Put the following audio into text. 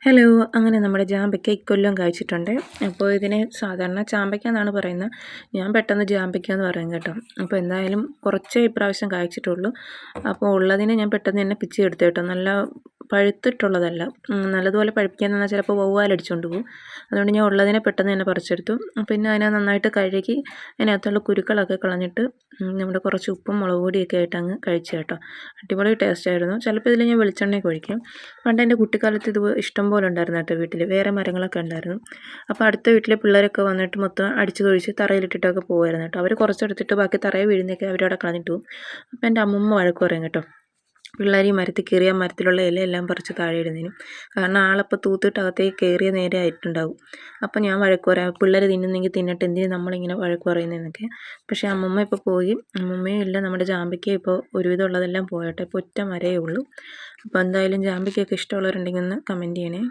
Hello, അങ്ങനെ നമ്മുടെ ജാമ്പയ്ക്ക ഇക്കൊല്ലം കായ്ച്ചിട്ടുണ്ട്. അപ്പോൾ ഇതിനെ സാധാരണ ചാമ്പയ്ക്ക എന്നാണ് പറയുന്നത്. ഞാൻ പെട്ടെന്ന് ജാമ്പയ്ക്ക എന്ന് പറയും കേട്ടോ. അപ്പോൾ എന്തായാലും കുറച്ചേ ഇപ്രാവശ്യം കായ്ച്ചിട്ടുള്ളൂ. അപ്പോൾ ഉള്ളതിനെ ഞാൻ പെട്ടെന്ന് തന്നെ പിച്ചി കേട്ടോ. നല്ല പഴുത്തിട്ടുള്ളതല്ല. നല്ലതുപോലെ പഴുപ്പിക്കാൻ നിന്നാൽ ചിലപ്പോൾ വവ്വാലടിച്ചുകൊണ്ട് പോകും. അതുകൊണ്ട് ഞാൻ ഉള്ളതിനെ പെട്ടെന്ന് തന്നെ പറിച്ചെടുത്തു. പിന്നെ അതിനെ നന്നായിട്ട് കഴുകി അതിനകത്തുള്ള കുരുക്കളൊക്കെ കളഞ്ഞിട്ട് നമ്മുടെ കുറച്ച് ഉപ്പും മുളക് പൊടിയൊക്കെ ആയിട്ട് അങ്ങ് കഴിച്ചു കേട്ടോ. അടിപൊളി ടേസ്റ്റ് ആയിരുന്നു. ചിലപ്പോൾ ഇതിൽ ഞാൻ വെളിച്ചെണ്ണയൊക്കെ ഒഴിക്കും. പണ്ട് എൻ്റെ കുട്ടിക്കാലത്ത് ഇത് ഇഷ്ടം പോലെ ഉണ്ടായിരുന്നു കേട്ടോ വീട്ടിൽ. വേറെ മരങ്ങളൊക്കെ ഉണ്ടായിരുന്നു. അപ്പോൾ അടുത്ത വീട്ടിലെ പിള്ളേരൊക്കെ വന്നിട്ട് മൊത്തം അടിച്ച് കൊഴിച്ച് തറയിലിട്ടിട്ടൊക്കെ പോകുമായിരുന്നു കേട്ടോ. അവർ കുറച്ചെടുത്തിട്ട് ബാക്കി തറയിൽ വീഴുന്നതൊക്കെ അവരവിടെ കളഞ്ഞിട്ട് പോകും. അപ്പോൾ എൻ്റെ അമ്മൂമ്മ വഴക്ക് പറയും കേട്ടോ. പിള്ളേർ ഈ മരത്തിൽ കയറിയ മരത്തിലുള്ള ഇലയെല്ലാം പറിച്ച് താഴെ ഇടുന്നതിനും. കാരണം ആളപ്പോൾ തൂത്തിട്ട് അകത്തേക്ക് കയറിയ നേരെ ആയിട്ടുണ്ടാവും. അപ്പോൾ ഞാൻ വഴക്ക് പറയാം, പിള്ളേർ തിന്നുന്നെങ്കിൽ തിന്നട്ടെ, എന്തിനും നമ്മളിങ്ങനെ വഴക്ക് പറയുന്നതെന്നൊക്കെ. പക്ഷേ അമ്മമ്മ ഇപ്പോൾ പോയി. അമ്മമ്മയും ഇല്ല, നമ്മുടെ ജാമ്പയ്ക്ക ഇപ്പോൾ ഒരുവിധം ഉള്ളതെല്ലാം പോയട്ടെ. ഇപ്പോൾ ഒറ്റ മരമേ ഉള്ളൂ. അപ്പോൾ എന്തായാലും ജാമ്പയ്ക്കൊക്കെ ഇഷ്ടമുള്ളവരുണ്ടെങ്കിൽ ഒന്ന് കമൻറ്റ് ചെയ്യണേ.